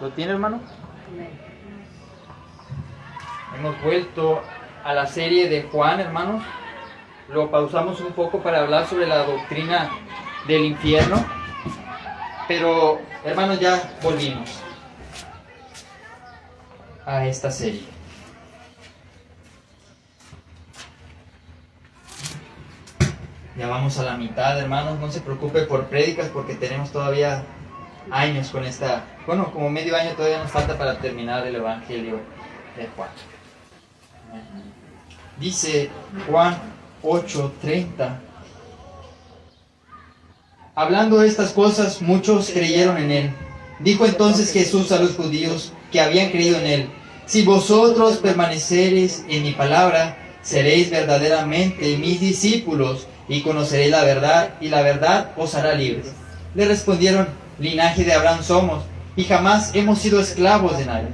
¿Lo tiene, hermano? Hemos vuelto a la serie de Juan, hermanos. Lo pausamos un poco para hablar sobre la doctrina del infierno. Pero, hermanos, ya volvimos a esta serie. Ya vamos a la mitad, hermanos. No se preocupe por prédicas porque tenemos todavía años con esta... Bueno, como medio año todavía nos falta para terminar el Evangelio de Juan. Dice Juan 8:30. Hablando de estas cosas, muchos creyeron en él. Dijo entonces Jesús a los judíos que habían creído en él: si vosotros permanecereis en mi palabra, seréis verdaderamente mis discípulos y conoceréis la verdad, y la verdad os hará libres. Le respondieron: linaje de Abraham somos, y jamás hemos sido esclavos de nadie.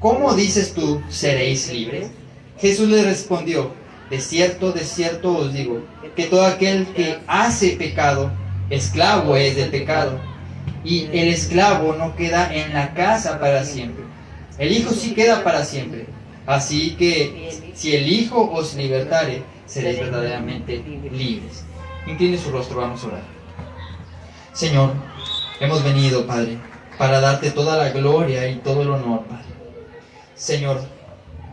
¿Cómo dices tú, seréis libres? Jesús le respondió: de cierto os digo, que todo aquel que hace pecado, esclavo es del pecado. Y el esclavo no queda en la casa para siempre. El Hijo sí queda para siempre. Así que si el Hijo os libertare, seréis verdaderamente libres. Incline su rostro, vamos a orar. Señor, hemos venido, Padre, para darte toda la gloria y todo el honor, Padre. Señor,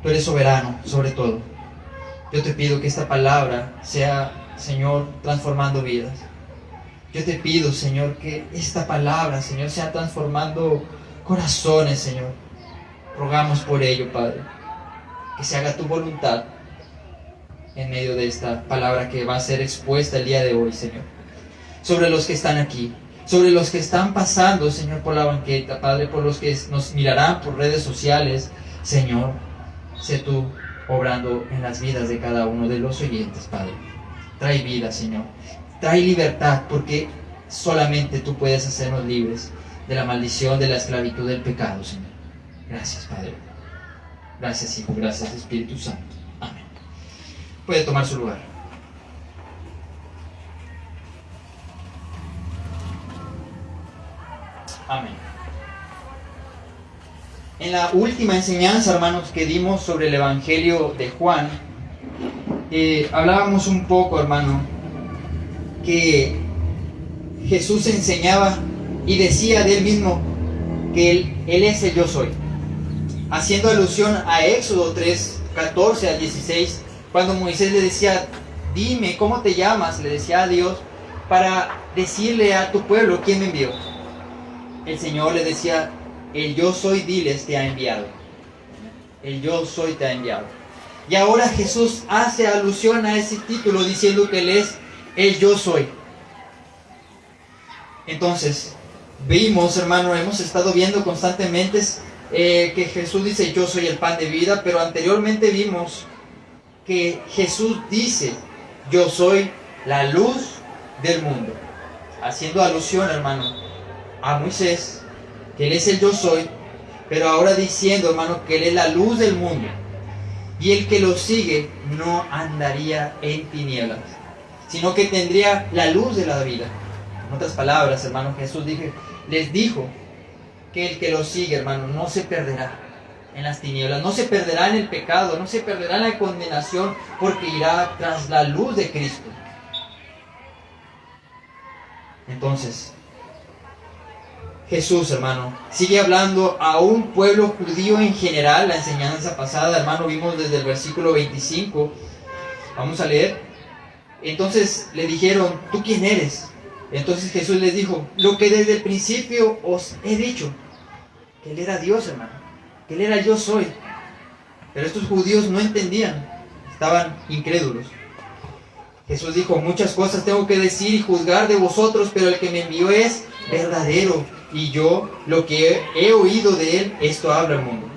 tú eres soberano sobre todo. Yo te pido que esta palabra sea, Señor, transformando vidas. Yo te pido, Señor, que esta palabra, Señor, sea transformando corazones, Señor. Rogamos por ello, Padre, que se haga tu voluntad en medio de esta palabra que va a ser expuesta el día de hoy, Señor. Sobre los que están aquí, sobre los que están pasando, Señor, por la banqueta, Padre, por los que nos mirarán por redes sociales, Señor, sé tú obrando en las vidas de cada uno de los oyentes, Padre. Trae vida, Señor. Trae libertad, porque solamente tú puedes hacernos libres de la maldición, de la esclavitud del pecado, Señor. Gracias, Padre. Gracias, Hijo. Gracias, Espíritu Santo. Amén. Puede tomar su lugar. Amén. En la última enseñanza, hermanos, que dimos sobre el Evangelio de Juan, hablábamos un poco, hermano, que Jesús enseñaba y decía de él mismo que él es el yo soy, haciendo alusión a Éxodo 3:14 al 16, cuando Moisés le decía: dime cómo te llamas, le decía a Dios, para decirle a tu pueblo quién me envió. El Señor le decía: el yo soy, diles, te ha enviado. El yo soy te ha enviado. Y ahora Jesús hace alusión a ese título diciendo que él es el yo soy. Entonces, vimos, hermano, hemos estado viendo constantemente que Jesús dice: yo soy el pan de vida, pero anteriormente vimos que Jesús dice: yo soy la luz del mundo, haciendo alusión, hermano, a Moisés, que él es el yo soy, pero ahora diciendo, hermano, que él es la luz del mundo, y el que lo sigue no andaría en tinieblas, sino que tendría la luz de la vida. En otras palabras, hermano, Jesús les dijo que el que lo sigue, hermano, no se perderá en las tinieblas, no se perderá en el pecado, no se perderá en la condenación, porque irá tras la luz de Cristo. Entonces, Jesús, hermano, sigue hablando a un pueblo judío en general. La enseñanza pasada, hermano, vimos desde el versículo 25. Vamos a leer. Entonces le dijeron: ¿tú quién eres? Entonces Jesús les dijo: lo que desde el principio os he dicho, que Él era Dios, hermano, que Él era el yo soy. Pero estos judíos no entendían, estaban incrédulos. Jesús dijo: muchas cosas tengo que decir y juzgar de vosotros, pero el que me envió es verdadero, y yo lo que he oído de Él, esto habla el mundo.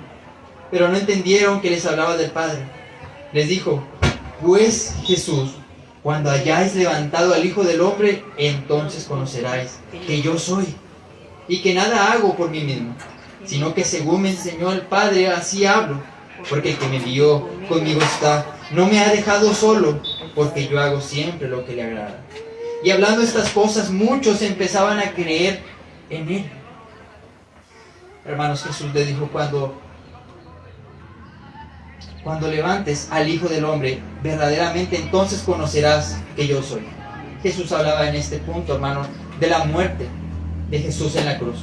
Pero no entendieron que les hablaba del Padre. Les dijo: pues Jesús, cuando hayáis levantado al Hijo del Hombre, entonces conoceráis que yo soy, y que nada hago por mí mismo, sino que según me enseñó el Padre, así hablo. Porque el que me envió conmigo está, no me ha dejado solo, porque yo hago siempre lo que le agrada. Y hablando estas cosas, muchos empezaban a creer en Él. Hermanos, Jesús le dijo, cuando levantes al Hijo del Hombre, verdaderamente entonces conocerás que yo soy. Jesús hablaba en este punto, hermano, de la muerte de Jesús en la cruz.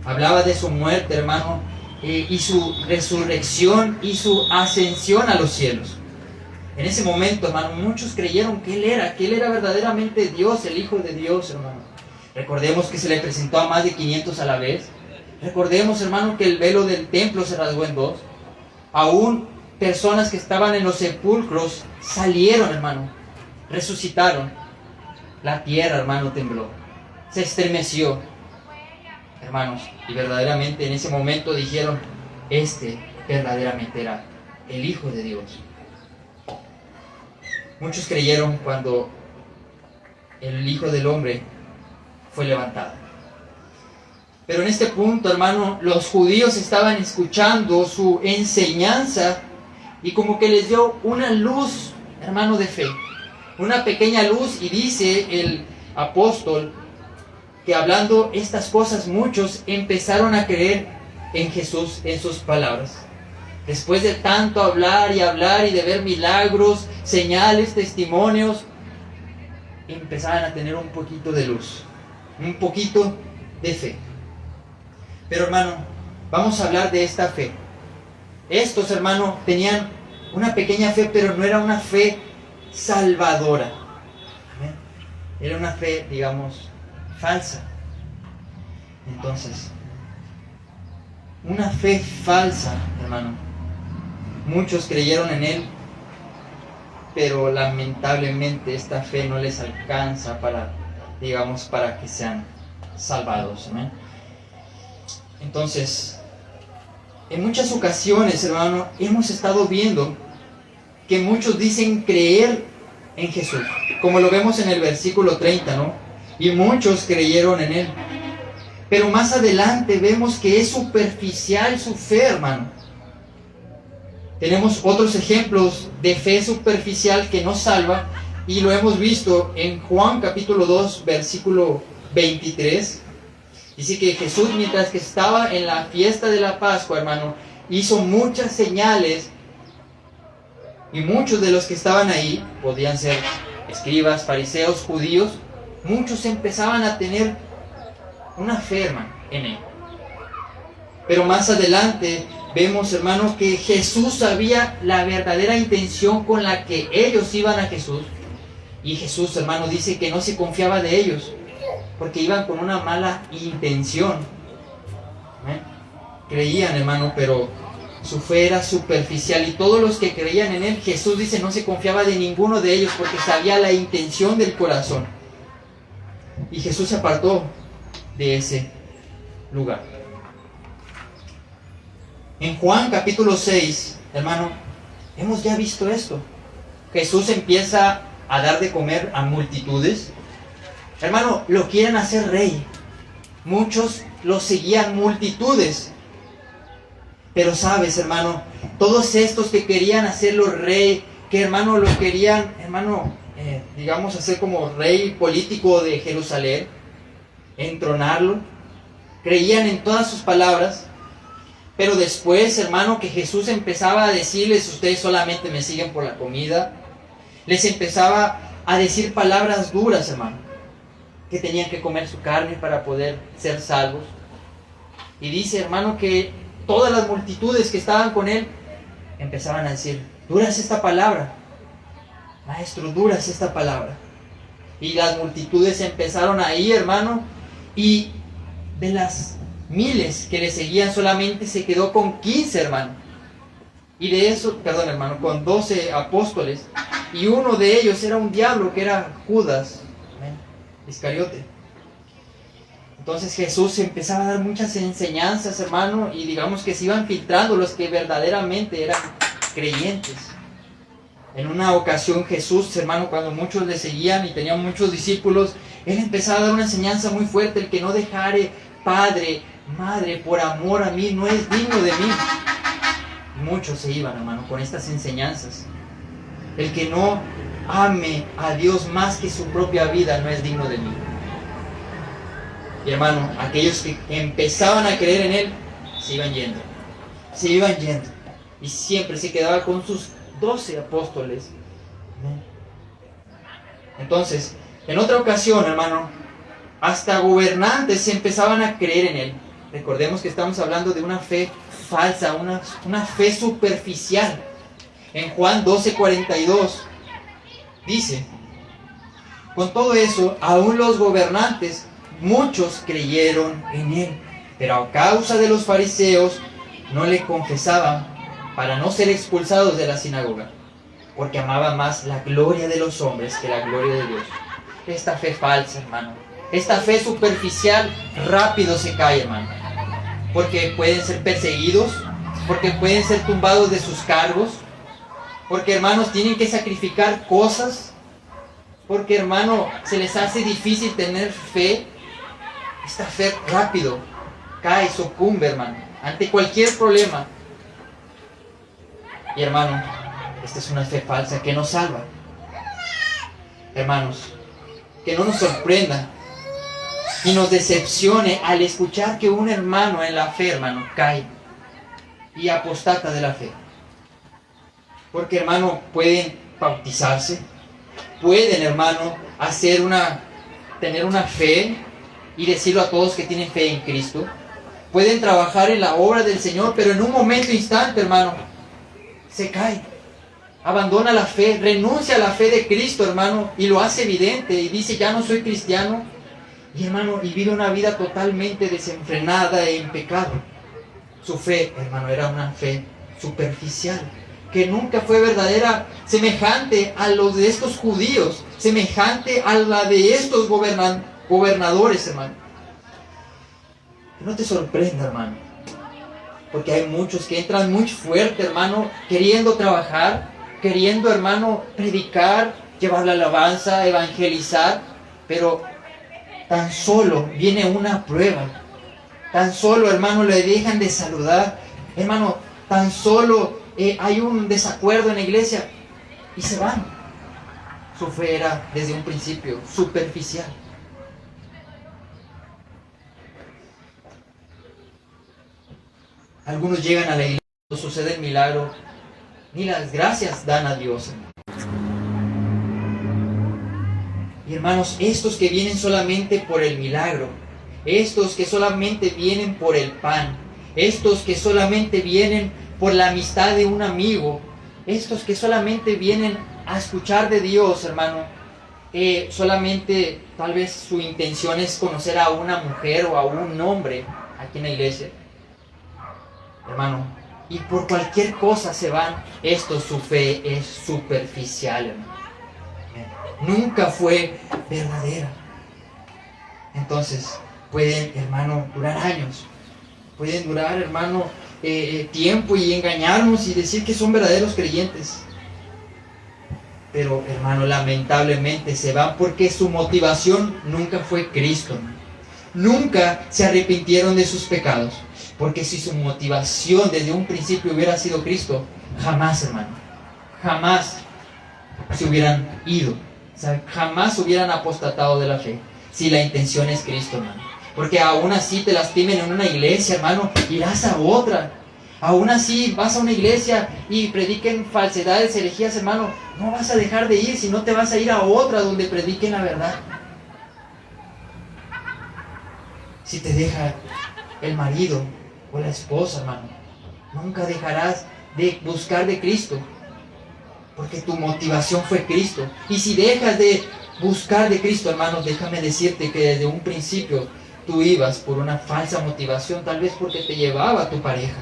Hablaba de su muerte, hermano, y su resurrección y su ascensión a los cielos. En ese momento, hermano, muchos creyeron que Él era verdaderamente Dios, el Hijo de Dios, hermano. Recordemos que se le presentó a más de 500 a la vez. Recordemos, hermano, que el velo del templo se rasgó en dos. Aún personas que estaban en los sepulcros salieron, hermano, resucitaron. La tierra, hermano, tembló, se estremeció, hermanos, y verdaderamente en ese momento dijeron, este verdaderamente era el Hijo de Dios. Muchos creyeron cuando el Hijo del Hombre fue levantado. Pero en este punto, hermano, los judíos estaban escuchando su enseñanza y como que les dio una luz, hermano, de fe. Una pequeña luz, y dice el apóstol que hablando estas cosas muchos empezaron a creer en Jesús, en sus palabras. Después de tanto hablar y de ver milagros, señales, testimonios, empezaban a tener un poquito de luz, un poquito de fe. Pero hermano, vamos a hablar de esta fe. Estos, hermano, tenían una pequeña fe, pero no era una fe salvadora. ¿Amén? Era una fe, digamos, falsa. Entonces, una fe falsa, hermano. Muchos creyeron en Él, pero lamentablemente esta fe no les alcanza para que sean salvados. ¿Amén? Entonces, en muchas ocasiones, hermano, hemos estado viendo que muchos dicen creer en Jesús, como lo vemos en el versículo 30, ¿no? Y muchos creyeron en Él. Pero más adelante vemos que es superficial su fe, hermano. Tenemos otros ejemplos de fe superficial que no salva, y lo hemos visto en Juan capítulo 2, versículo 23. Dice que Jesús, mientras que estaba en la fiesta de la Pascua, hermano, hizo muchas señales, y muchos de los que estaban ahí, podían ser escribas, fariseos, judíos, muchos empezaban a tener una fe, hermano, en Él. Pero más adelante vemos, hermano, que Jesús sabía la verdadera intención con la que ellos iban a Jesús. Y Jesús, hermano, dice que no se confiaba de ellos, porque iban con una mala intención. ¿Eh? Creían, hermano, pero su fe era superficial. Y todos los que creían en Él, Jesús dice, no se confiaba de ninguno de ellos, porque sabía la intención del corazón. Y Jesús se apartó de ese lugar. En Juan capítulo 6, hermano, hemos ya visto esto. Jesús empieza a dar de comer a multitudes. Hermano, lo quieren hacer rey. Muchos lo seguían, multitudes. Pero sabes, hermano, todos estos que querían hacerlo rey, que hermano lo querían, hermano, hacer como rey político de Jerusalén, entronarlo, creían en todas sus palabras. Pero después, hermano, que Jesús empezaba a decirles, ustedes solamente me siguen por la comida, les empezaba a decir palabras duras, hermano, que tenían que comer su carne para poder ser salvos. Y dice, hermano, que todas las multitudes que estaban con Él empezaban a decir, dura es esta palabra, maestro, dura es esta palabra. Y las multitudes empezaron ahí, hermano, y de las miles que le seguían solamente se quedó con 15, hermano. Y de eso, hermano, con 12 apóstoles. Y uno de ellos era un diablo, que era Judas Iscariote. Entonces Jesús empezaba a dar muchas enseñanzas, hermano, y digamos que se iban filtrando los que verdaderamente eran creyentes. En una ocasión Jesús, hermano, cuando muchos le seguían y tenían muchos discípulos, Él empezaba a dar una enseñanza muy fuerte: el que no dejare padre, madre, por amor a mí, no es digno de mí. Y muchos se iban, hermano, con estas enseñanzas. El que no ame a Dios más que su propia vida no es digno de mí. Y hermano, aquellos que empezaban a creer en él, se iban yendo. Se iban yendo. Y siempre se quedaba con sus 12 apóstoles. Entonces, en otra ocasión, hermano, hasta gobernantes empezaban a creer en él. Recordemos que estamos hablando de una fe falsa, una fe superficial. En Juan 12:42 dice: con todo eso, aún los gobernantes, muchos creyeron en él, pero a causa de los fariseos no le confesaban para no ser expulsados de la sinagoga, porque amaban más la gloria de los hombres que la gloria de Dios. Esta fe falsa, hermano, esta fe superficial, rápido se cae, hermano, porque pueden ser perseguidos, porque pueden ser tumbados de sus cargos, porque, hermanos, tienen que sacrificar cosas, porque, hermano, se les hace difícil tener fe. Esta fe rápido cae, sucumbe, hermano, ante cualquier problema. Y, hermano, esta es una fe falsa que nos salva. Hermanos, que no nos sorprenda y nos decepcione al escuchar que un hermano en la fe, hermano, cae y apostata de la fe. Porque, hermano, pueden bautizarse, pueden, hermano, tener una fe y decirlo a todos que tienen fe en Cristo. Pueden trabajar en la obra del Señor, pero en un momento instante, hermano, se cae, abandona la fe, renuncia a la fe de Cristo, hermano, y lo hace evidente y dice: ya no soy cristiano. Y, hermano, y vive una vida totalmente desenfrenada e en pecado. Su fe, hermano, era una fe superficial, que nunca fue verdadera, semejante a los de estos judíos, semejante a la de estos gobernadores, hermano. Que no te sorprenda, hermano, porque hay muchos que entran muy fuerte, hermano, queriendo trabajar, queriendo, hermano, predicar, llevar la alabanza, evangelizar, pero tan solo viene una prueba, tan solo, hermano, le dejan de saludar, hermano, tan solo hay un desacuerdo en la iglesia y se van. Su fe era desde un principio superficial. Algunos llegan a la iglesia, sucede el milagro, ni las gracias dan a Dios. Y, hermanos, estos que vienen solamente por el milagro, estos que solamente vienen por el pan, estos que solamente vienen por la amistad de un amigo, estos que solamente vienen a escuchar de Dios, hermano, solamente tal vez su intención es conocer a una mujer o a un hombre aquí en la iglesia, hermano, y por cualquier cosa se van. Esto, su fe es superficial, hermano, nunca fue verdadera. Entonces pueden, hermano, durar años, pueden durar, hermano, tiempo y engañarnos y decir que son verdaderos creyentes, pero, hermano, lamentablemente se van porque su motivación nunca fue Cristo. Nunca se arrepintieron de sus pecados, porque si su motivación desde un principio hubiera sido Cristo, jamás, hermano, jamás se hubieran ido, ¿sabe? Jamás hubieran apostatado de la fe, si la intención es Cristo, hermano. Porque aún así te lastimen en una iglesia, hermano, irás a otra. Aún así vas a una iglesia y prediquen falsedades, herejías, hermano, no vas a dejar de ir, sino te vas a ir a otra donde prediquen la verdad. Si te deja el marido o la esposa, hermano, nunca dejarás de buscar de Cristo, porque tu motivación fue Cristo. Y si dejas de buscar de Cristo, hermano, déjame decirte que desde un principio tú ibas por una falsa motivación, tal vez porque te llevaba a tu pareja.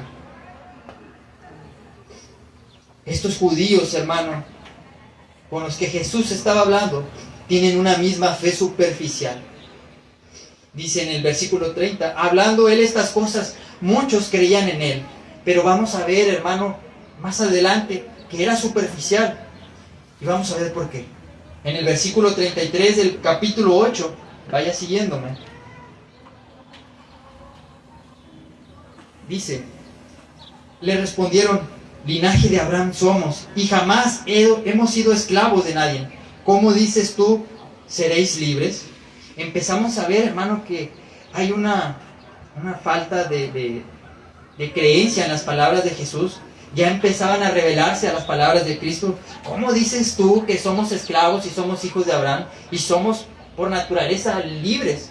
Estos judíos, hermano, con los que Jesús estaba hablando, tienen una misma fe superficial. Dice en el versículo 30, hablando él estas cosas, muchos creían en él. Pero vamos a ver, hermano, más adelante, que era superficial. Y vamos a ver por qué. En el versículo 33 del capítulo 8, vaya siguiéndome. Dice, le respondieron, linaje de Abraham somos, y jamás hemos sido esclavos de nadie. ¿Cómo dices tú, seréis libres? Empezamos a ver, hermano, que hay una falta de creencia en las palabras de Jesús. Ya empezaban a revelarse a las palabras de Cristo. ¿Cómo dices tú que somos esclavos y somos hijos de Abraham y somos por naturaleza libres?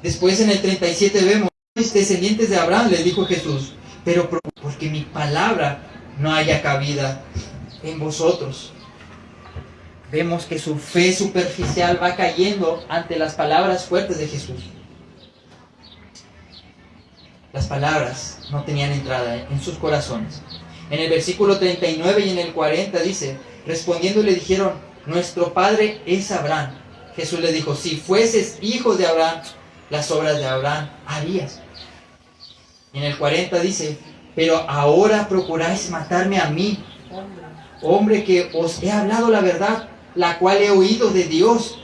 Después en el 37 vemos, descendientes de Abraham, les dijo Jesús, pero porque mi palabra no haya cabida en vosotros. Vemos que su fe superficial va cayendo ante las palabras fuertes de Jesús. Las palabras no tenían entrada en sus corazones. En el versículo 39 y en el 40 dice, respondiendo le dijeron, nuestro padre es Abraham. Jesús le dijo, si fueses hijo de Abraham, las obras de Abraham harías. En el 40 dice, pero ahora procuráis matarme a mí, hombre que os he hablado la verdad, la cual he oído de Dios.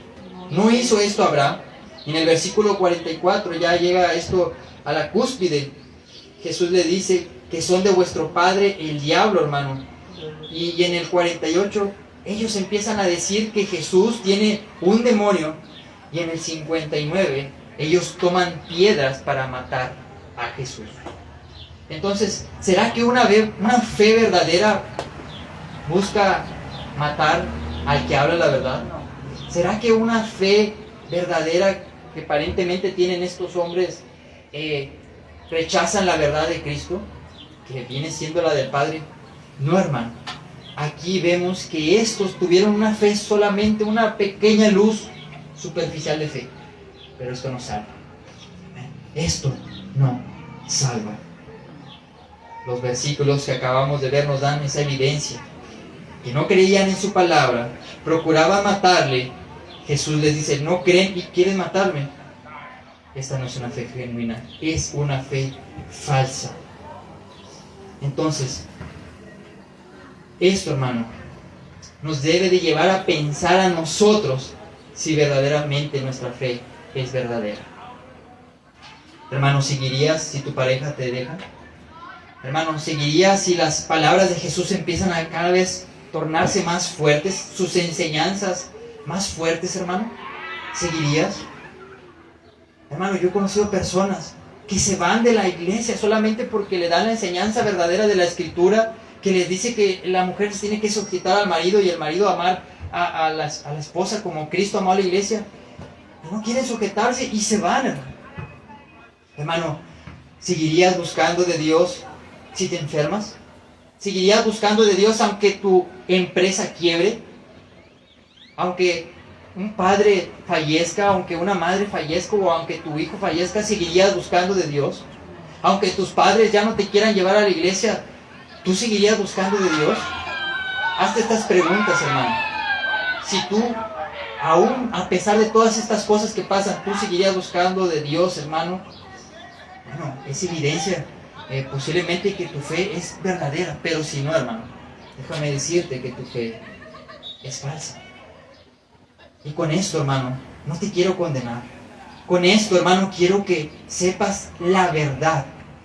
¿No hizo esto Abraham? Y en el versículo 44 ya llega esto a la cúspide. Jesús le dice que son de vuestro padre el diablo, hermano. Y en el 48 ellos empiezan a decir que Jesús tiene un demonio. Y en el 59 ellos toman piedras para matar a Jesús. Entonces, ¿será que una fe verdadera busca matar al que habla la verdad? ¿Será que una fe verdadera que aparentemente tienen estos hombres rechazan la verdad de Cristo, que viene siendo la del Padre? No, hermano. Aquí vemos que estos tuvieron una fe, solamente una pequeña luz superficial de fe. Pero esto no salva. Esto no salva. Los versículos que acabamos de ver nos dan esa evidencia. Que no creían en su palabra, procuraban matarle. Jesús les dice, no creen y quieren matarme. Esta no es una fe genuina, es una fe falsa. Entonces, esto, hermano, nos debe de llevar a pensar a nosotros si verdaderamente nuestra fe es verdadera. Hermano, ¿seguirías si tu pareja te deja? Hermano, ¿seguirías si las palabras de Jesús empiezan a cada vez tornarse más fuertes, sus enseñanzas más fuertes, hermano? ¿Seguirías? Hermano, yo he conocido personas que se van de la iglesia solamente porque le dan la enseñanza verdadera de la Escritura, que les dice que la mujer se tiene que sujetar al marido y el marido amar a la esposa como Cristo amó a la iglesia. No quieren sujetarse y se van, hermano. Hermano, ¿seguirías buscando de Dios si te enfermas? ¿Seguirías buscando de Dios aunque tu empresa quiebre? Aunque un padre fallezca, aunque una madre fallezca o aunque tu hijo fallezca, ¿seguirías buscando de Dios? Aunque tus padres ya no te quieran llevar a la iglesia, ¿tú seguirías buscando de Dios? Hazte estas preguntas, hermano. Si tú, aún a pesar de todas estas cosas que pasan, ¿tú seguirías buscando de Dios, hermano? Bueno, es evidencia posiblemente que tu fe es verdadera, pero si no, hermano, déjame decirte que tu fe es falsa. Y con esto, hermano, no te quiero condenar. Con esto, hermano, quiero que sepas la verdad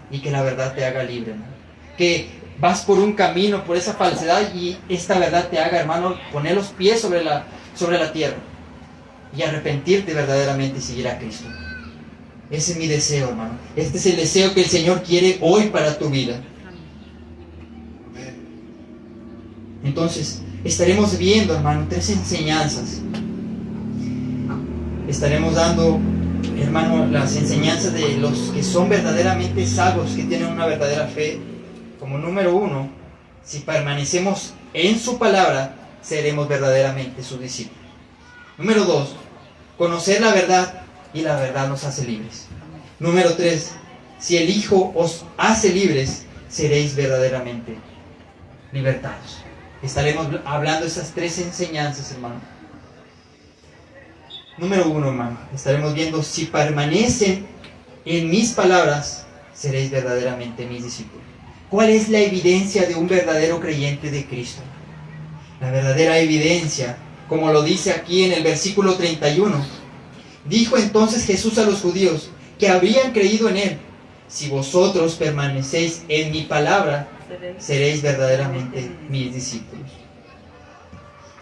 y que la verdad te haga libre, hermano. Que vas por un camino, por esa falsedad y esta verdad te haga, hermano, poner los pies sobre la tierra y arrepentirte verdaderamente y seguir a Cristo. Ese es mi deseo, hermano. Este es el deseo que el Señor quiere hoy para tu vida. Entonces, estaremos viendo, hermano, 3 enseñanzas. Estaremos dando, hermano, las enseñanzas de los que son verdaderamente salvos, que tienen una verdadera fe. Como número 1, si permanecemos en su palabra, seremos verdaderamente sus discípulos. Número 2, conocer la verdad y la verdad nos hace libres. Número 3, si el Hijo os hace libres, seréis verdaderamente libertados. Estaremos hablando de esas 3 enseñanzas, hermano. Número 1, hermano, estaremos viendo si permanecen en mis palabras, seréis verdaderamente mis discípulos. ¿Cuál es la evidencia de un verdadero creyente de Cristo? La verdadera evidencia, como lo dice aquí en el versículo 31. Dijo entonces Jesús a los judíos que habrían creído en él: si vosotros permanecéis en mi palabra, seréis verdaderamente mis discípulos.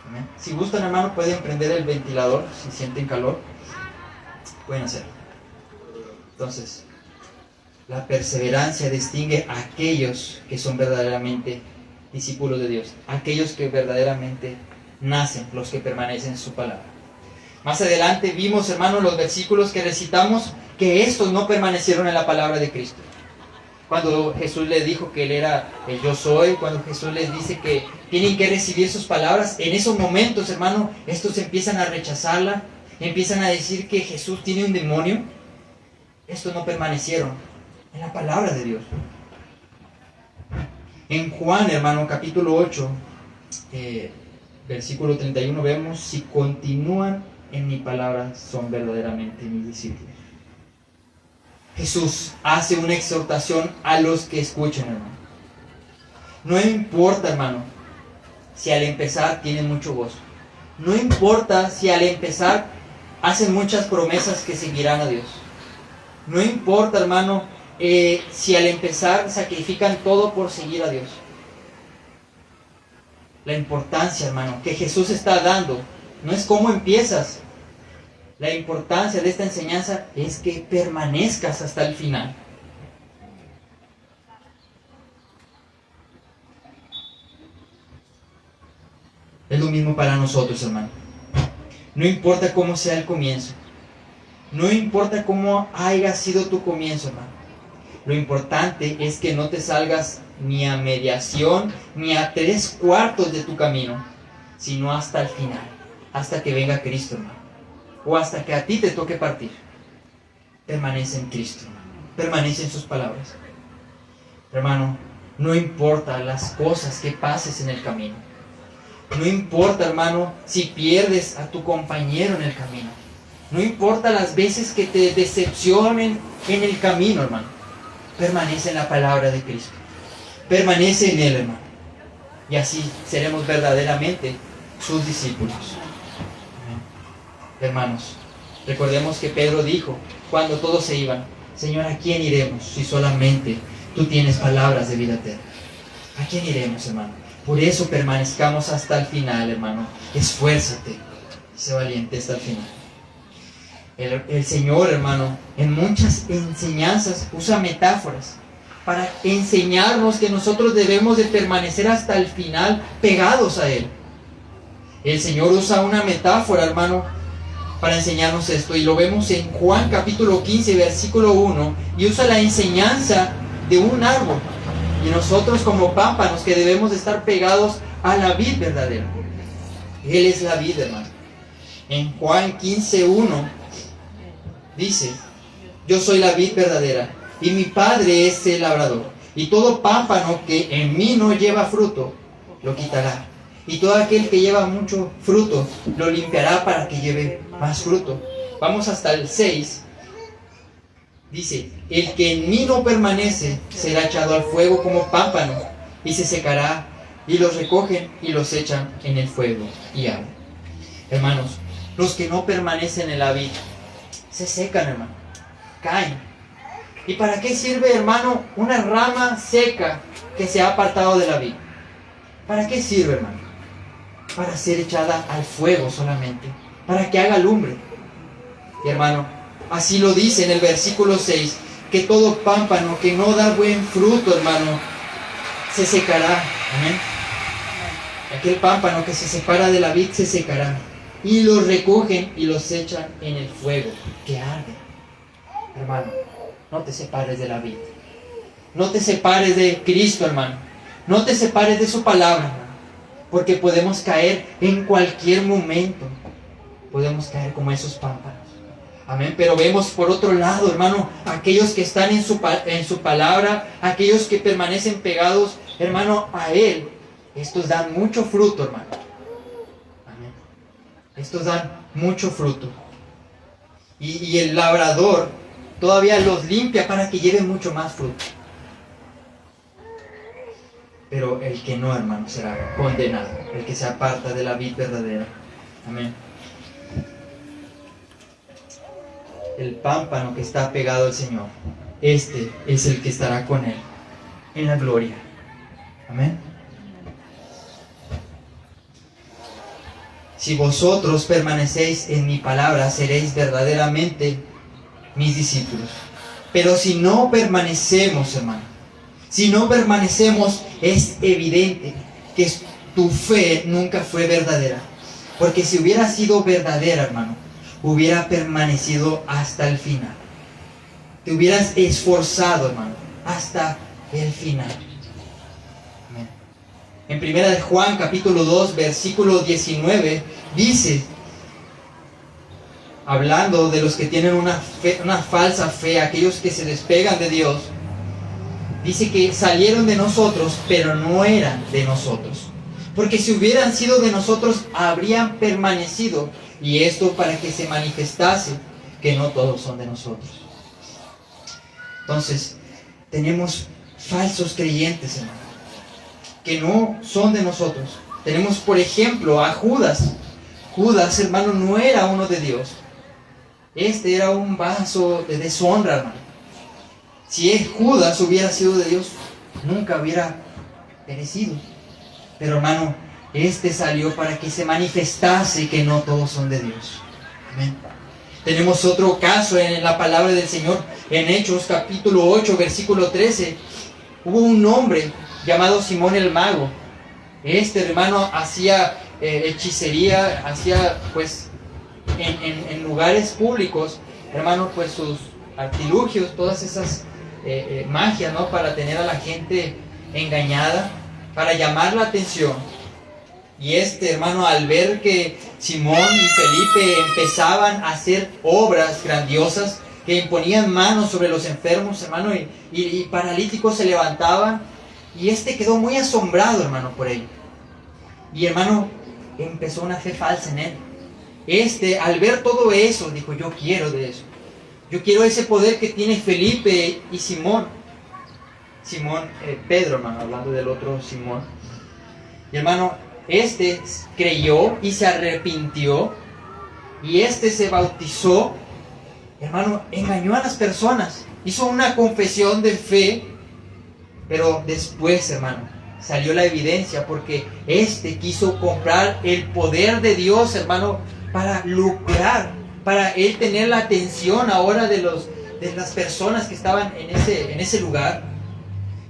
¿Amén? Si gustan, hermano, pueden prender el ventilador si sienten calor. Pueden hacerlo. Entonces, la perseverancia distingue a aquellos que son verdaderamente discípulos de Dios, aquellos que verdaderamente nacen, los que permanecen en su palabra. Más adelante vimos, hermanos, los versículos que recitamos, que estos no permanecieron en la palabra de Cristo. Cuando Jesús les dijo que Él era el yo soy, cuando Jesús les dice que tienen que recibir sus palabras, en esos momentos, hermano, estos empiezan a rechazarla, empiezan a decir que Jesús tiene un demonio. Estos no permanecieron en la palabra de Dios. En Juan, hermano, capítulo 8, versículo 31, vemos: si continúan en mi palabra, son verdaderamente mis discípulos. Jesús hace una exhortación a los que escuchan, hermano. No importa, hermano, si al empezar tienen mucho gozo. No importa si al empezar hacen muchas promesas que seguirán a Dios. No importa, hermano, si al empezar sacrifican todo por seguir a Dios. La importancia, hermano, que Jesús está dando no es cómo empiezas. La importancia de esta enseñanza es que permanezcas hasta el final. Es lo mismo para nosotros, hermano. No importa cómo sea el comienzo. No importa cómo haya sido tu comienzo, hermano. Lo importante es que no te salgas ni a mediación, ni a 3/4 de tu camino, sino hasta el final, hasta que venga Cristo, hermano. O hasta que a ti te toque partir. Permanece en Cristo, hermano. Permanece en sus palabras. Hermano, no importa las cosas que pases en el camino. No importa, hermano, si pierdes a tu compañero en el camino. No importa las veces que te decepcionen en el camino, hermano. Permanece en la palabra de Cristo. Permanece en Él, hermano. Y así seremos verdaderamente sus discípulos. Hermanos, recordemos que Pedro dijo, cuando todos se iban: Señor, ¿a quién iremos si solamente tú tienes palabras de vida eterna? ¿A quién iremos, hermano? Por eso permanezcamos hasta el final, hermano. Esfuérzate, sé valiente hasta el final. El Señor, hermano, en muchas enseñanzas usa metáforas para enseñarnos que nosotros debemos de permanecer hasta el final pegados a Él. El Señor usa una metáfora, hermano, para enseñarnos esto, y lo vemos en Juan capítulo 15, versículo 1, y usa la enseñanza de un árbol, y nosotros como pámpanos que debemos de estar pegados a la vid verdadera. Él es la vid, hermano. En Juan 15, 1 dice: yo soy la vid verdadera, y mi Padre es el labrador, y todo pámpano que en mí no lleva fruto, lo quitará. Y todo aquel que lleva mucho fruto, lo limpiará para que lleve más fruto. Vamos hasta el 6. Dice: el que en mí no permanece será echado al fuego como pámpano, y se secará, y los recogen y los echan en el fuego y arden. Hermanos, los que no permanecen en la vid se secan, hermano, caen. ¿Y para qué sirve, hermano, una rama seca que se ha apartado de la vid? ¿Para qué sirve, hermano? Para ser echada al fuego solamente, para que haga lumbre. Y hermano, así lo dice en el versículo 6, que todo pámpano que no da buen fruto, hermano, se secará. Amén. Aquel pámpano que se separa de la vid se secará, y los recogen y los echan en el fuego que arde. Hermano, no te separes de la vid. No te separes de Cristo, hermano. No te separes de su palabra, hermano. Porque podemos caer en cualquier momento. Podemos caer como esos pámpanos. Amén. Pero vemos por otro lado, hermano, aquellos que están en su palabra, aquellos que permanecen pegados, hermano, a Él. Estos dan mucho fruto, hermano. Amén. Estos dan mucho fruto. Y el labrador todavía los limpia para que lleven mucho más fruto. Pero el que no, hermano, será condenado, el que se aparta de la vid verdadera. Amén. El pámpano que está pegado al Señor, este es el que estará con Él en la gloria. Amén. Si vosotros permanecéis en mi palabra, seréis verdaderamente mis discípulos. Pero si no permanecemos, hermano, si no permanecemos, es evidente que tu fe nunca fue verdadera. Porque si hubiera sido verdadera, hermano, hubiera permanecido hasta el final. Te hubieras esforzado, hermano, hasta el final. Amén. En 1 de Juan, capítulo 2, versículo 19, dice, hablando de los que tienen una falsa fe, aquellos que se despegan de Dios, dice que salieron de nosotros, pero no eran de nosotros. Porque si hubieran sido de nosotros, habrían permanecido. Y esto para que se manifestase que no todos son de nosotros. Entonces, tenemos falsos creyentes, hermano, que no son de nosotros. Tenemos, por ejemplo, a Judas. Judas, hermano, no era uno de Dios. Este era un vaso de deshonra, hermano. Si Judas hubiera sido de Dios, nunca hubiera perecido. Pero, hermano, este salió para que se manifestase que no todos son de Dios. Amén. Tenemos otro caso en la palabra del Señor. En Hechos capítulo 8, versículo 13. Hubo un hombre llamado Simón el Mago. Este hermano hacía hechicería, hacía pues en lugares públicos, hermano, pues sus artilugios, todas esas magias, ¿no? Para tener a la gente engañada, para llamar la atención. Y este hermano, al ver que Simón y Felipe empezaban a hacer obras grandiosas, que imponían manos sobre los enfermos, hermano, y paralíticos se levantaban, y este quedó muy asombrado, hermano, por ello. Y hermano, empezó una fe falsa en él. Este, al ver todo eso, dijo, yo quiero de eso. Yo quiero ese poder que tiene Felipe y Simón. Pedro, hermano, hablando del otro Simón. Y hermano, este creyó y se arrepintió. Y este se bautizó. Hermano, engañó a las personas. Hizo una confesión de fe. Pero después, hermano, salió la evidencia, porque este quiso comprar el poder de Dios, hermano, para lucrar, para él tener la atención ahora de las personas que estaban en ese lugar.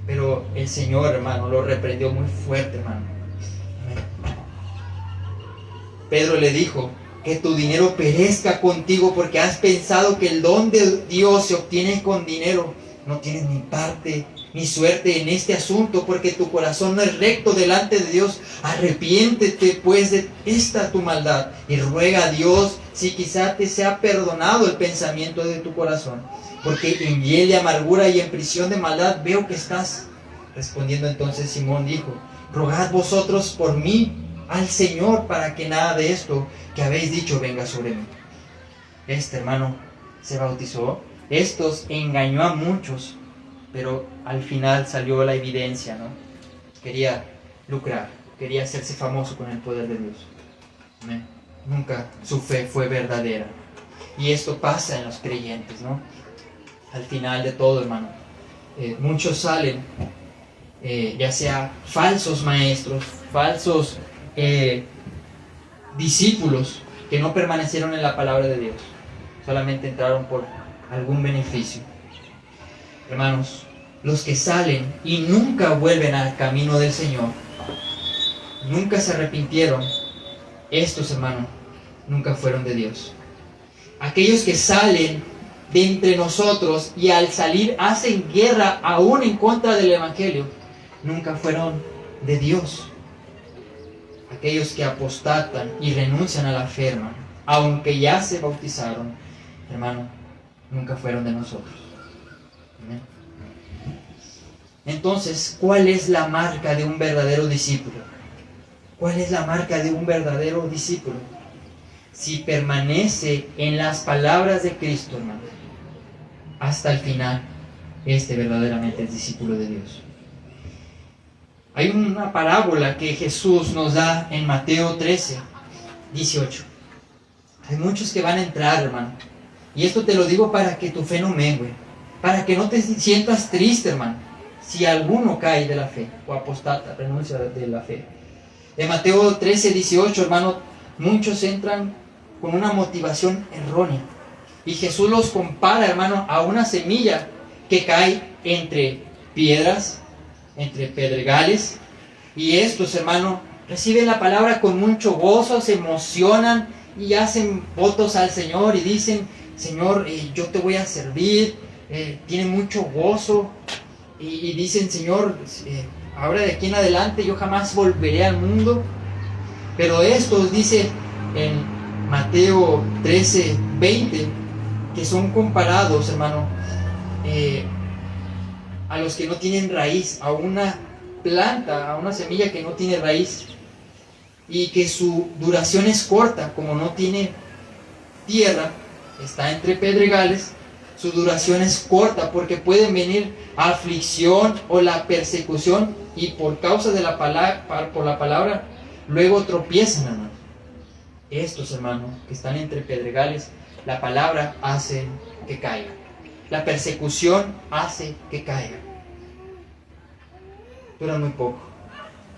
Pero el Señor, hermano, lo reprendió muy fuerte, hermano. Pedro le dijo, que tu dinero perezca contigo, porque has pensado que el don de Dios se obtiene con dinero. No tienes ni parte ni suerte en este asunto, porque tu corazón no es recto delante de Dios. Arrepiéntete pues de esta tu maldad y ruega a Dios si quizá te sea perdonado el pensamiento de tu corazón, porque en hiel de amargura y en prisión de maldad veo que estás. Respondiendo entonces Simón dijo, rogad vosotros por mí al Señor para que nada de esto que habéis dicho venga sobre mí. Este hermano se bautizó. Estos engañó a muchos, pero al final salió la evidencia, ¿no? Quería lucrar, quería hacerse famoso con el poder de Dios. Amén. Nunca su fe fue verdadera. Y esto pasa en los creyentes, ¿no? Al final de todo, hermano, muchos salen, ya sea falsos maestros, falsos discípulos que no permanecieron en la palabra de Dios, solamente entraron por algún beneficio. Hermanos, los que salen y nunca vuelven al camino del Señor, nunca se arrepintieron, estos, hermanos, nunca fueron de Dios. Aquellos que salen de entre nosotros y al salir hacen guerra aún en contra del Evangelio, nunca fueron de Dios. Aquellos que apostatan y renuncian a la fe, hermano, aunque ya se bautizaron, hermano, nunca fueron de nosotros. Amén. Entonces, ¿cuál es la marca de un verdadero discípulo? ¿Cuál es la marca de un verdadero discípulo? Si permanece en las palabras de Cristo, hermano, hasta el final, este verdaderamente es discípulo de Dios. Hay una parábola que Jesús nos da en Mateo 13, 18. Hay muchos que van a entrar, hermano. Y esto te lo digo para que tu fe no mengue, para que no te sientas triste, hermano, si alguno cae de la fe o apostata, renuncia de la fe. En Mateo 13, 18, hermano, muchos entran con una motivación errónea. Y Jesús los compara, hermano, a una semilla que cae entre piedras, entre pedregales, y estos, hermano, reciben la palabra con mucho gozo, se emocionan y hacen votos al Señor y dicen: Señor, yo te voy a servir. Tienen mucho gozo y dicen: Señor, ahora de aquí en adelante yo jamás volveré al mundo. Pero estos, dice en Mateo 13:20, que son comparados, hermano, a los que no tienen raíz, a una planta, a una semilla que no tiene raíz y que su duración es corta, como no tiene tierra, está entre pedregales. Su duración es corta porque pueden venir aflicción o la persecución y por causa de la palabra luego tropiezan, hermano. Estos, hermanos, que están entre pedregales, la palabra hace que caigan. La persecución hace que caigan. Duran muy poco.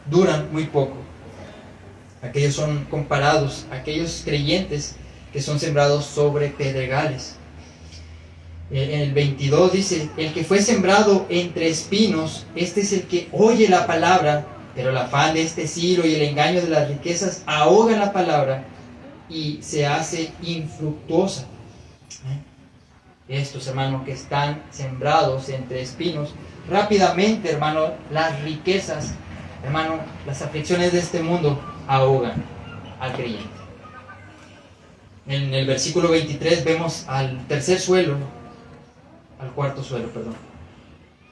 Duran muy poco. Aquellos son comparados, aquellos creyentes que son sembrados sobre pedregales. En el 22 dice: el que fue sembrado entre espinos, este es el que oye la palabra, pero el afán de este siglo y el engaño de las riquezas ahogan la palabra y se hace infructuosa. Estos, hermanos, que están sembrados entre espinos, rápidamente, hermano, las riquezas, hermano, las aflicciones de este mundo ahogan al creyente. En el versículo 23 vemos al cuarto suelo, perdón.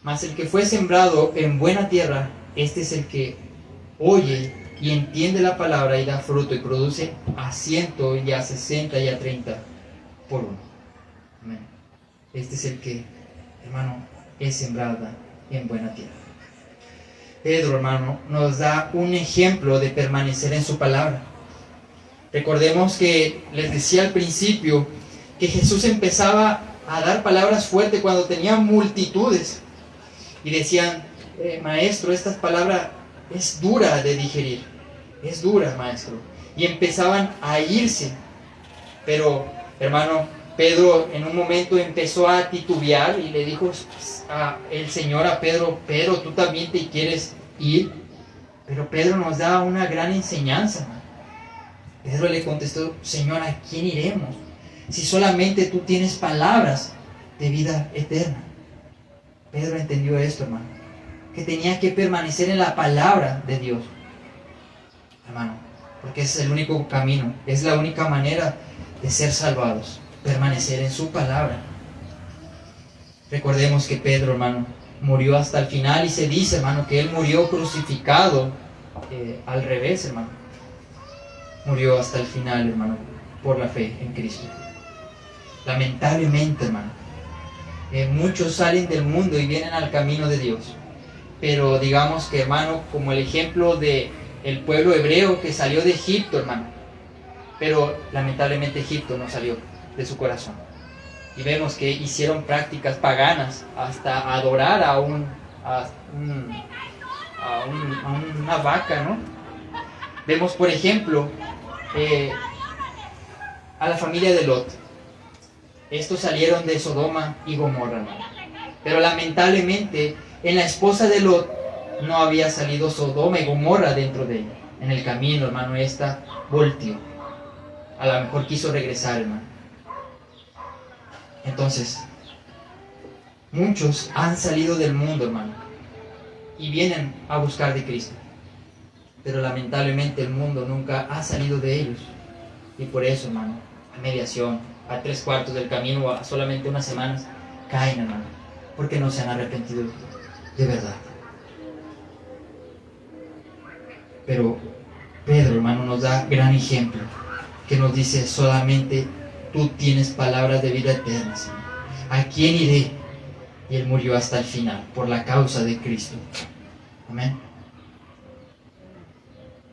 Mas el que fue sembrado en buena tierra, este es el que oye y entiende la palabra y da fruto y produce a 100 y a 60 y a 30 por uno. Amén. Este es el que, hermano, es sembrada en buena tierra. Pedro, hermano, nos da un ejemplo de permanecer en su palabra. Recordemos que les decía al principio que Jesús empezaba a dar palabras fuertes cuando tenía multitudes y decían: maestro, esta palabra es dura de digerir, es dura, maestro. Y empezaban a irse. Pero, hermano, Pedro en un momento empezó a titubear y le dijo el Señor a Pedro: Pedro, ¿tú también te quieres ir? Pero Pedro nos da una gran enseñanza, hermano. Pedro le contestó: Señor, ¿a quién iremos? Si solamente tú tienes palabras de vida eterna. Pedro entendió esto, hermano, que tenía que permanecer en la palabra de Dios, hermano, porque ese es el único camino, es la única manera de ser salvados, permanecer en su palabra. Recordemos que Pedro, hermano, murió hasta el final y se dice, hermano, que él murió crucificado al revés, hermano. Murió hasta el final, hermano, por la fe en Cristo. Lamentablemente, hermano, muchos salen del mundo y vienen al camino de Dios. Pero digamos que, hermano, como el ejemplo de el pueblo hebreo que salió de Egipto, hermano. Pero lamentablemente Egipto no salió de su corazón. Y vemos que hicieron prácticas paganas hasta adorar a una vaca, ¿no? Vemos, por ejemplo, a la familia de Lot. Estos salieron de Sodoma y Gomorra, hermano. Pero lamentablemente en la esposa de Lot no había salido Sodoma y Gomorra dentro de ella. En el camino, hermano, esta volteó. A lo mejor quiso regresar, hermano. Entonces, muchos han salido del mundo, hermano, y vienen a buscar de Cristo. Pero lamentablemente el mundo nunca ha salido de ellos. Y por eso, hermano, a mediación, a 3/4 del camino, a solamente unas semanas, caen, hermano, porque no se han arrepentido de verdad. Pero Pedro, hermano, nos da gran ejemplo, que nos dice: solamente tú tienes palabras de vida eterna, Señor. ¿A quién iré? Y él murió hasta el final, por la causa de Cristo. Amén.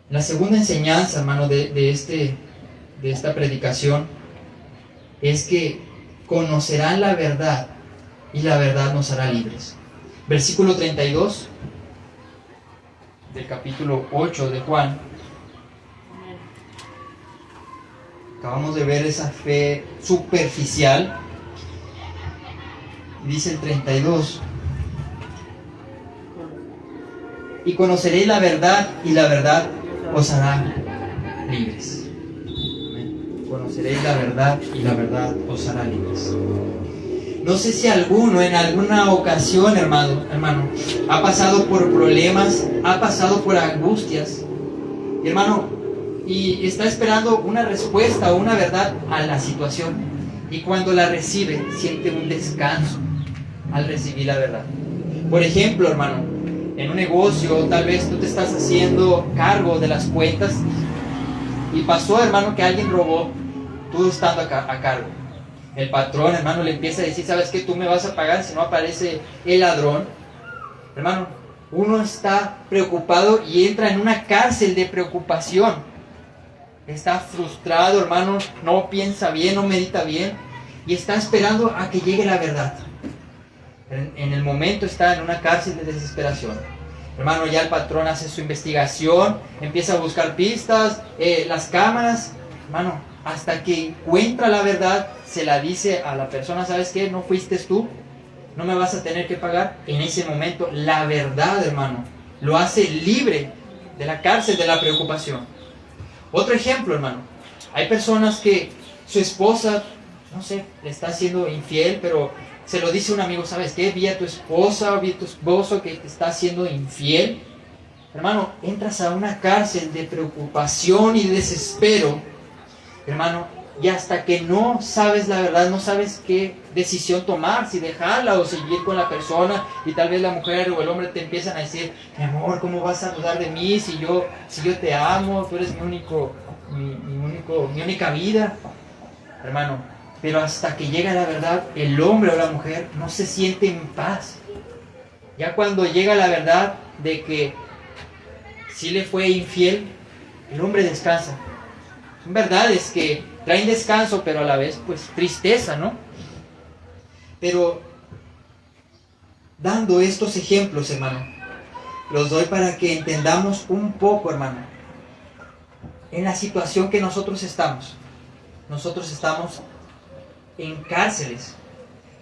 La segunda enseñanza, hermano, de esta predicación es que conocerán la verdad y la verdad nos hará libres. Versículo 32 del capítulo 8 de Juan. Acabamos de ver esa fe superficial. Y dice el 32. Y conoceréis la verdad, y la verdad os hará libres. Amén. Conoceréis la verdad, y la verdad os hará libres. No sé si alguno en alguna ocasión, hermano, ha pasado por problemas, ha pasado por angustias, hermano, y está esperando una respuesta o una verdad a la situación. Y cuando la recibe, siente un descanso al recibir la verdad. Por ejemplo, hermano, en un negocio, tal vez tú te estás haciendo cargo de las cuentas y pasó, hermano, que alguien robó, tú estando a cargo. El patrón, hermano, le empieza a decir, ¿sabes qué? Tú me vas a pagar si no aparece el ladrón. Hermano, uno está preocupado y entra en una cárcel de preocupación. Está frustrado, hermano, no piensa bien, no medita bien y está esperando a que llegue la verdad. En el momento está en una cárcel de desesperación. Hermano, ya el patrón hace su investigación, empieza a buscar pistas, las cámaras, hermano, hasta que encuentra la verdad, se la dice a la persona, ¿sabes qué? No fuiste tú, no me vas a tener que pagar. En ese momento, la verdad, hermano, lo hace libre de la cárcel de la preocupación. Otro ejemplo, hermano, hay personas que su esposa, no sé, le está siendo infiel, pero se lo dice un amigo, ¿sabes qué? Vi a tu esposa, vi a tu esposo que te está siendo infiel. Hermano, entras a una cárcel de preocupación y desespero, hermano, y hasta que no sabes la verdad, no sabes qué decisión tomar, si dejarla o seguir con la persona, y tal vez la mujer o el hombre te empiezan a decir, mi amor, ¿cómo vas a dudar de mí si yo te amo, tú eres mi única vida? Hermano, pero hasta que llega la verdad, el hombre o la mujer no se siente en paz. Ya cuando llega la verdad de que sí le fue infiel, el hombre descansa. Son verdades que traen descanso, pero a la vez, pues, tristeza, ¿no? Pero, dando estos ejemplos, hermano, los doy para que entendamos un poco, hermano, en la situación que nosotros estamos. Nosotros estamos en cárceles.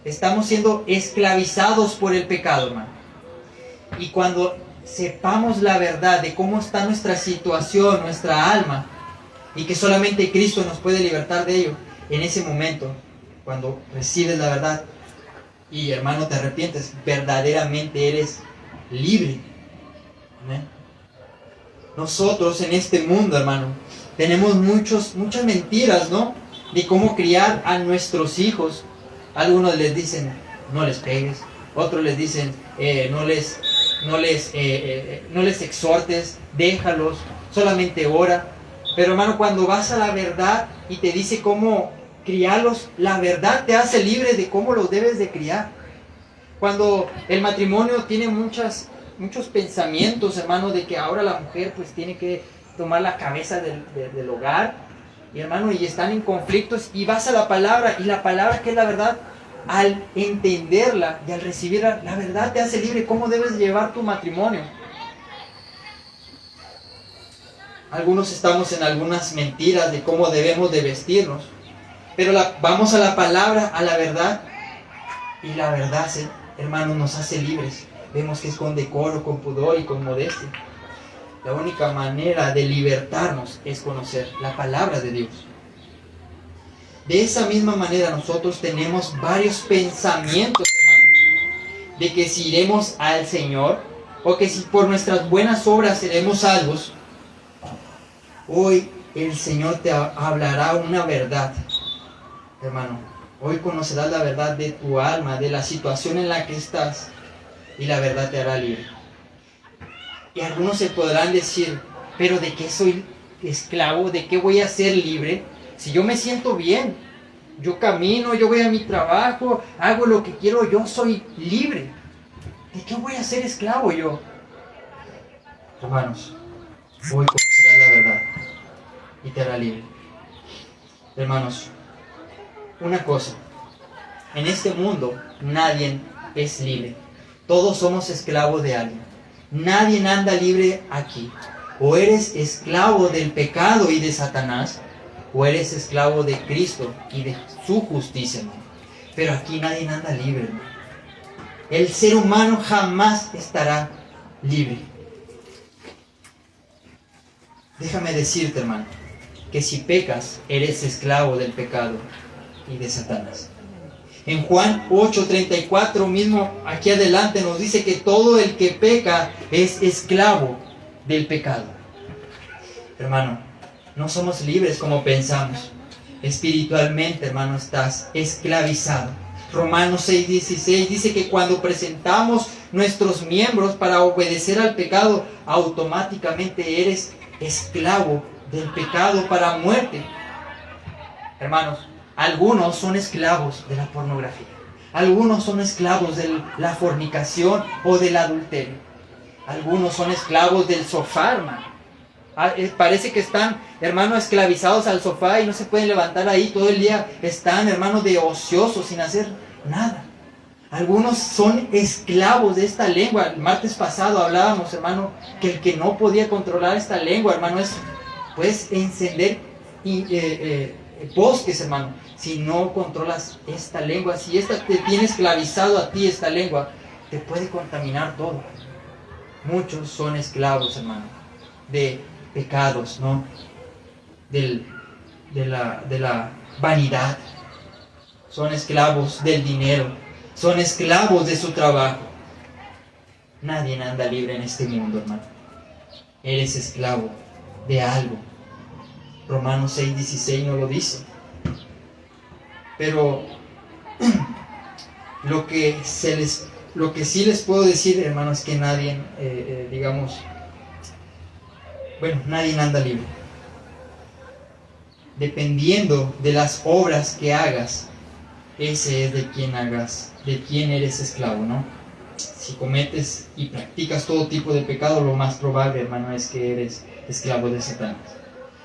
Estamos siendo esclavizados por el pecado, hermano. Y cuando sepamos la verdad de cómo está nuestra situación, nuestra alma, y que solamente Cristo nos puede libertar de ello, en ese momento, cuando recibes la verdad y, hermano, te arrepientes, verdaderamente eres libre. ¿Amén? Nosotros en este mundo, hermano, tenemos muchas mentiras, ¿no? De cómo criar a nuestros hijos. Algunos les dicen, no les pegues. Otros les dicen, no les exhortes, déjalos, solamente ora. Pero, hermano, cuando vas a la verdad y te dice cómo criarlos, la verdad te hace libre de cómo los debes de criar. Cuando el matrimonio tiene muchos pensamientos, hermano, de que ahora la mujer pues tiene que tomar la cabeza del hogar, y, hermano, y están en conflictos, y vas a la palabra, y la palabra, que es la verdad, al entenderla y al recibirla, la verdad te hace libre cómo debes llevar tu matrimonio. Algunos estamos en algunas mentiras de cómo debemos de vestirnos, pero vamos a la palabra, a la verdad, y la verdad, hermano, nos hace libres. Vemos que es con decoro, con pudor y con modestia. La única manera de libertarnos es conocer la palabra de Dios. De esa misma manera nosotros tenemos varios pensamientos, hermano, de que si iremos al Señor, o que si por nuestras buenas obras seremos salvos. Hoy el Señor te hablará una verdad, hermano. Hoy conocerás la verdad de tu alma, de la situación en la que estás, y la verdad te hará libre. Y algunos se podrán decir, pero ¿de qué soy esclavo? ¿De qué voy a ser libre? Si yo me siento bien, yo camino, yo voy a mi trabajo, hago lo que quiero, yo soy libre. ¿De qué voy a ser esclavo yo? Hermanos, hoy conocerás la verdad y te hará libre. Hermanos, una cosa, en este mundo nadie es libre. Todos somos esclavos de alguien. Nadie anda libre aquí. O eres esclavo del pecado y de Satanás, o eres esclavo de Cristo y de su justicia, hermano. Pero aquí nadie anda libre, hermano. el ser humano jamás estará libre. Déjame decirte, hermano, que si pecas, eres esclavo del pecado y de Satanás. En Juan 8:34 mismo, aquí adelante, nos dice que todo el que peca es esclavo del pecado. Hermano, no somos libres como pensamos. Espiritualmente, hermano, estás esclavizado. Romanos 6:16 dice que cuando presentamos nuestros miembros para obedecer al pecado, automáticamente eres esclavo del pecado para muerte. Hermanos, algunos son esclavos de la pornografía. Algunos son esclavos de la fornicación o del adulterio. Algunos son esclavos del sofá, hermano. Parece que están, hermano, esclavizados al sofá y no se pueden levantar ahí. Todo el día están, hermano, de ociosos sin hacer nada. Algunos son esclavos de esta lengua. El martes pasado hablábamos, hermano, que el que no podía controlar esta lengua, hermano, puedes encender bosques, hermano, si no controlas esta lengua. Si esta te tiene esclavizado a ti, esta lengua, te puede contaminar todo. Muchos son esclavos, hermano, de pecados, ¿no? De la vanidad. Son esclavos del dinero. Son esclavos de su trabajo. Nadie anda libre en este mundo, hermano. Eres esclavo de algo. Romanos 6:16 no lo dice. Pero lo que sí les puedo decir, hermanos, es que nadie, nadie anda libre. Dependiendo de las obras que hagas, ese es de quién eres esclavo, ¿no? Si cometes y practicas todo tipo de pecado, lo más probable, hermano, es que eres esclavo de Satanás.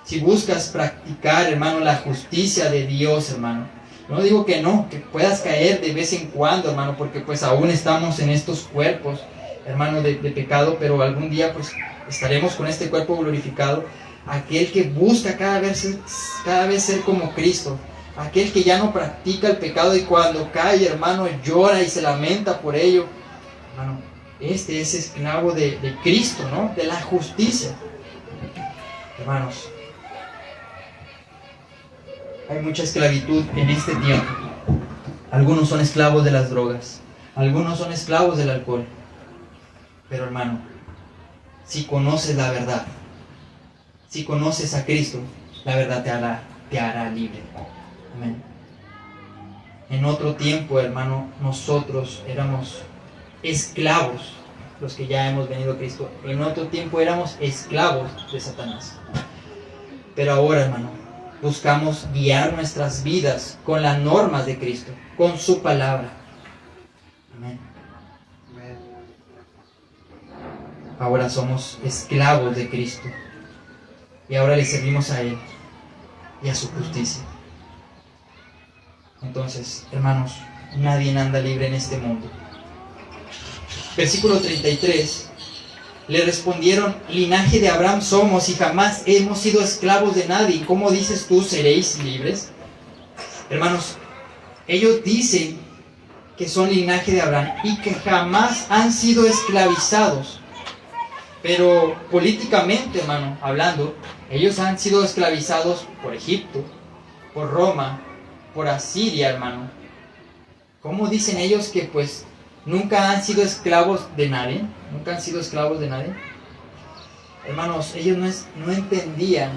Si buscas practicar, hermano, la justicia de Dios, hermano, no digo que no, que puedas caer de vez en cuando, hermano, porque pues aún estamos en estos cuerpos, hermano, de pecado, pero algún día pues estaremos con este cuerpo glorificado. Aquel que busca cada vez ser como Cristo, aquel que ya no practica el pecado y cuando cae, hermano, llora y se lamenta por ello, hermano, este es esclavo de Cristo, ¿no? De la justicia. Hermanos, hay mucha esclavitud en este tiempo. Algunos son esclavos de las drogas, algunos son esclavos del alcohol. Pero hermano, si conoces la verdad, si conoces a Cristo, la verdad te hará libre. Amén. En otro tiempo, hermano, nosotros éramos esclavos, los que ya hemos venido a Cristo. En otro tiempo éramos esclavos de Satanás. Pero ahora, hermano, buscamos guiar nuestras vidas con las normas de Cristo, con su palabra. Amén. Ahora somos esclavos de Cristo. Y ahora le servimos a Él y a su justicia. Entonces, hermanos, nadie anda libre en este mundo. Versículo 33. Le respondieron: linaje de Abraham somos y jamás hemos sido esclavos de nadie. ¿Cómo dices tú, seréis libres? Hermanos, ellos dicen que son linaje de Abraham y que jamás han sido esclavizados. Pero políticamente, hermano, hablando, ellos han sido esclavizados por Egipto, por Roma, por Asiria, hermano. ¿Cómo dicen ellos que pues nunca han sido esclavos de nadie? ¿Nunca han sido esclavos de nadie? Hermanos, ellos no entendían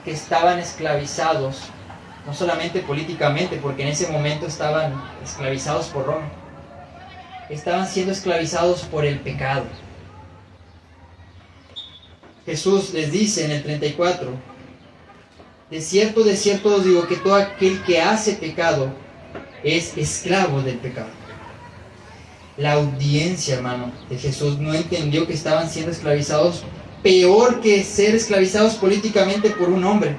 que estaban esclavizados, no solamente políticamente, porque en ese momento estaban esclavizados por Roma. Estaban siendo esclavizados por el pecado. Jesús les dice en el 34: de cierto os digo que todo aquel que hace pecado es esclavo del pecado. La audiencia, hermano, de Jesús no entendió que estaban siendo esclavizados, peor que ser esclavizados políticamente por un hombre.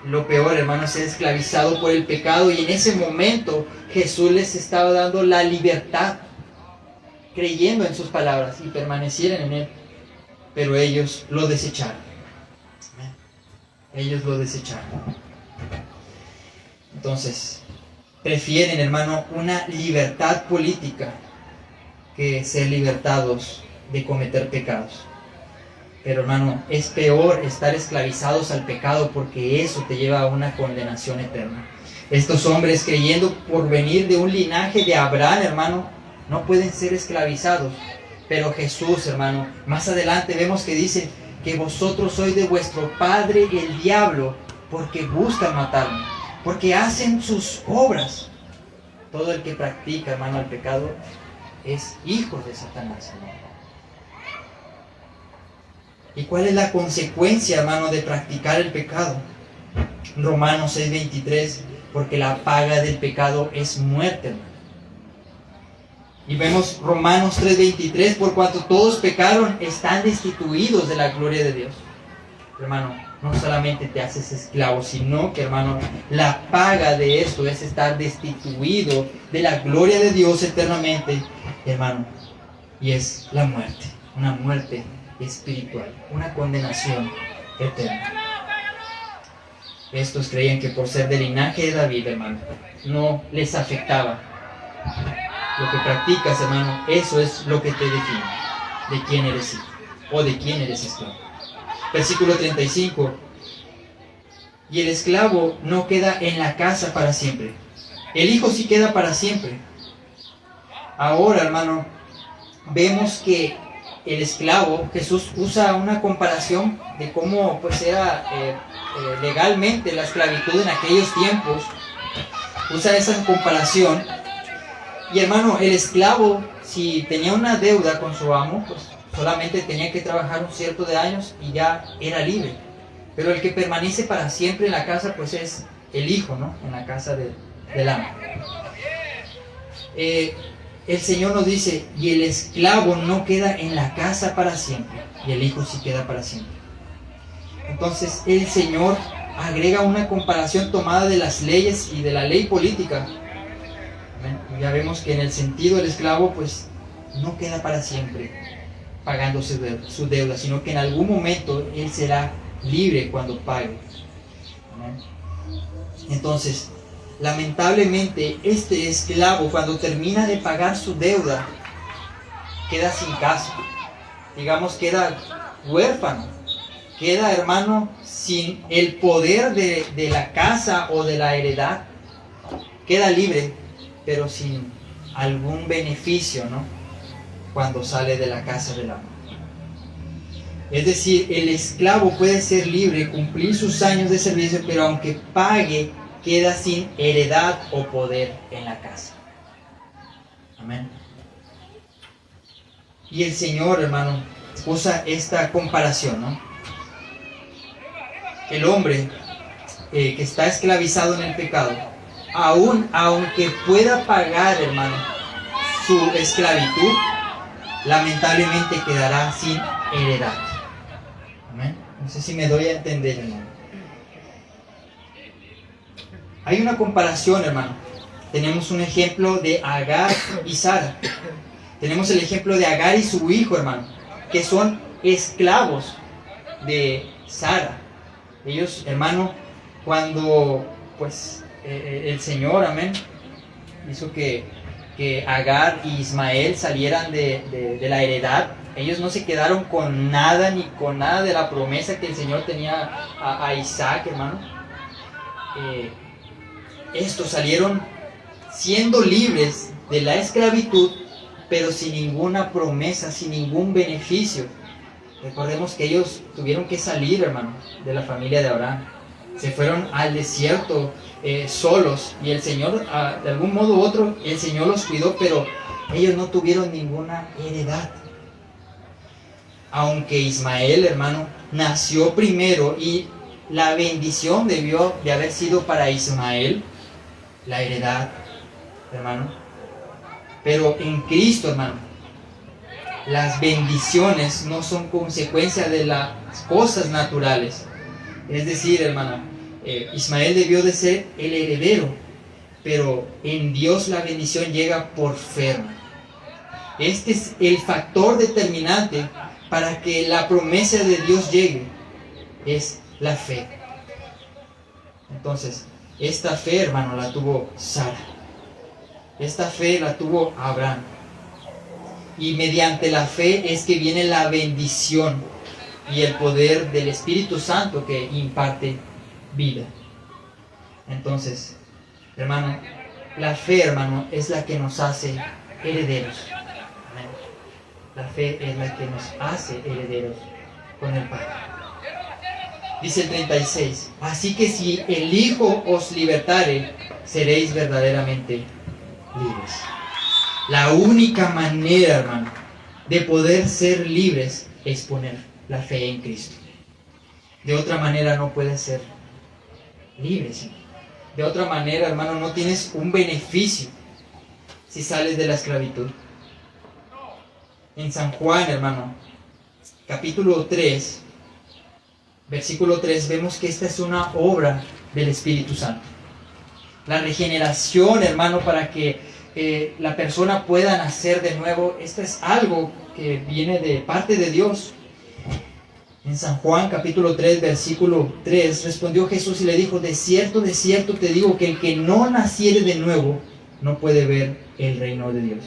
Lo peor, hermano, es ser esclavizado por el pecado, y en ese momento Jesús les estaba dando la libertad, creyendo en sus palabras y permanecieran en Él. Pero ellos lo desecharon. Ellos lo desecharon. Entonces, prefieren, hermano, una libertad política que ser libertados de cometer pecados. Pero hermano, es peor estar esclavizados al pecado, porque eso te lleva a una condenación eterna. Estos hombres, creyendo por venir de un linaje de Abraham, hermano, no pueden ser esclavizados. Pero Jesús, hermano, más adelante vemos que dice que vosotros sois de vuestro padre el diablo, porque buscan matarme, porque hacen sus obras. Todo el que practica, hermano, el pecado es hijo de Satanás, hermano. ¿Y cuál es la consecuencia, hermano, de practicar el pecado? Romanos 6:23, porque la paga del pecado es muerte, hermano. Y vemos Romanos 3:23, por cuanto todos pecaron, están destituidos de la gloria de Dios. Hermano, no solamente te haces esclavo, sino que, hermano, la paga de esto es estar destituido de la gloria de Dios eternamente, hermano. Y es la muerte, una muerte espiritual, una condenación eterna. Estos creían que por ser del linaje de David, hermano, no les afectaba. Lo que practicas, hermano, eso es lo que te define de quién eres hijo o de quién eres esclavo. Versículo 35. Y el esclavo no queda en la casa para siempre. El hijo sí queda para siempre. Ahora, hermano, vemos que el esclavo, Jesús usa una comparación de cómo pues era legalmente la esclavitud en aquellos tiempos. Usa esa comparación. Y hermano, el esclavo, si tenía una deuda con su amo, pues solamente tenía que trabajar un cierto de años y ya era libre. Pero el que permanece para siempre en la casa, pues es el hijo, ¿no? En la casa del amo. El Señor nos dice, y el esclavo no queda en la casa para siempre, y el hijo sí queda para siempre. Entonces el Señor agrega una comparación tomada de las leyes y de la ley política. Ya vemos que en el sentido el esclavo pues no queda para siempre pagando su deuda, sino que en algún momento él será libre cuando pague. Entonces, lamentablemente, este esclavo, cuando termina de pagar su deuda, queda sin casa. Digamos, queda huérfano. Queda, hermano, sin el poder de la casa o de la heredad. Queda libre, pero sin algún beneficio, ¿no? Cuando sale de la casa del amo. Es decir, el esclavo puede ser libre, cumplir sus años de servicio, pero aunque pague, queda sin heredad o poder en la casa. Amén. Y el Señor, hermano, usa esta comparación, ¿no? El hombre que está esclavizado en el pecado, aunque pueda pagar, hermano, su esclavitud, lamentablemente quedará sin heredad. Amén. No sé si me doy a entender, hermano. Hay una comparación, hermano. Tenemos un ejemplo de Agar y Sara. Tenemos el ejemplo de Agar y su hijo, hermano, que son esclavos de Sara. Ellos, hermano, cuando pues el Señor, amén, hizo que Agar y Ismael salieran de la heredad, ellos no se quedaron con nada, ni con nada de la promesa que el Señor tenía a Isaac, hermano. Estos salieron siendo libres de la esclavitud, pero sin ninguna promesa, sin ningún beneficio. Recordemos que ellos tuvieron que salir, hermano, de la familia de Abraham. Se fueron al desierto solos, y el Señor, de algún modo u otro, el Señor los cuidó, pero ellos no tuvieron ninguna heredad. Aunque Ismael, hermano, nació primero y la bendición debió de haber sido para Ismael, la heredad, hermano. Pero en Cristo, hermano, las bendiciones no son consecuencia de las cosas naturales. Es decir, hermano, Ismael debió de ser el heredero, pero en Dios la bendición llega por fe, hermano. Este es el factor determinante para que la promesa de Dios llegue, es la fe. Entonces, esta fe, hermano, la tuvo Sara. Esta fe la tuvo Abraham. Y mediante la fe es que viene la bendición y el poder del Espíritu Santo que imparte vida. Entonces, hermano, la fe, hermano, es la que nos hace herederos. Amén. La fe es la que nos hace herederos con el Padre. Dice el 36, así que si el Hijo os libertare, seréis verdaderamente libres. La única manera, hermano, de poder ser libres es poner la fe en Cristo. De otra manera no puedes ser libres. De otra manera, hermano, no tienes un beneficio si sales de la esclavitud. En San Juan, hermano, capítulo 3, versículo 3, vemos que esta es una obra del Espíritu Santo. La regeneración, hermano, para que la persona pueda nacer de nuevo, esto es algo que viene de parte de Dios. En San Juan capítulo 3, versículo 3, respondió Jesús y le dijo, de cierto te digo que el que no naciere de nuevo no puede ver el reino de Dios.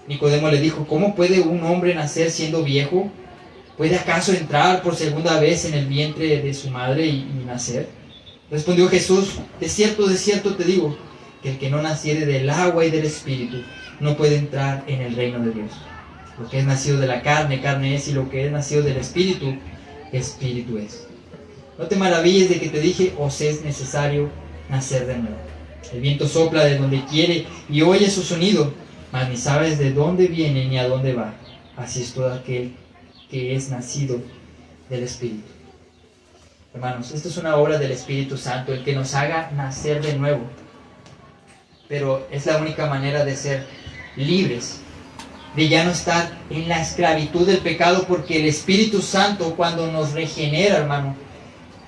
Nicodemo le dijo, ¿cómo puede un hombre nacer siendo viejo? ¿Puede acaso entrar por segunda vez en el vientre de su madre y nacer? Respondió Jesús, de cierto te digo, que el que no naciere del agua y del Espíritu no puede entrar en el reino de Dios. Lo que es nacido de la carne, carne es, y lo que es nacido del Espíritu, Espíritu es. No te maravilles de que te dije, os es necesario nacer de nuevo. El viento sopla de donde quiere y oye su sonido, mas ni sabes de dónde viene ni a dónde va. Así es todo aquel que es nacido del Espíritu. Hermanos, esto es una obra del Espíritu Santo, el que nos haga nacer de nuevo. Pero es la única manera de ser libres, de ya no estar en la esclavitud del pecado, porque el Espíritu Santo, cuando nos regenera, hermano,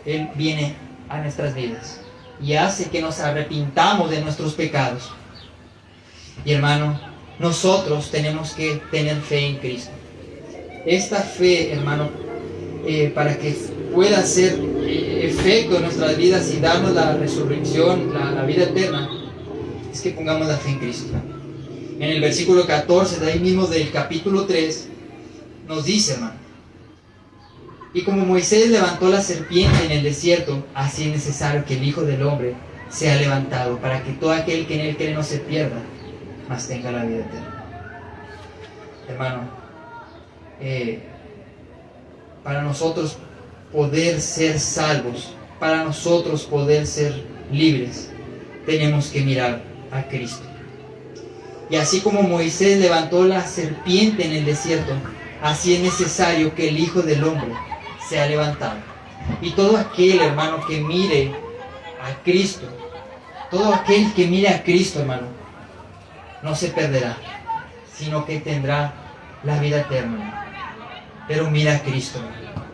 Él viene a nuestras vidas y hace que nos arrepintamos de nuestros pecados. Y hermano, nosotros tenemos que tener fe en Cristo. Esta fe, hermano, para que pueda hacer efecto en nuestras vidas y darnos la resurrección, la vida eterna, es que pongamos la fe en Cristo. En el versículo 14 de ahí mismo del capítulo 3 nos dice, hermano, y como Moisés levantó la serpiente en el desierto, así es necesario que el Hijo del Hombre sea levantado, para que todo aquel que en él cree no se pierda, mas tenga la vida eterna. Hermano, para nosotros poder ser salvos, para nosotros poder ser libres, tenemos que mirar a Cristo. Y así como Moisés levantó la serpiente en el desierto, así es necesario que el Hijo del Hombre sea levantado. Y todo aquel, hermano, que mire a Cristo, todo aquel que mire a Cristo, hermano, no se perderá, sino que tendrá la vida eterna. Pero mira a Cristo, hermano.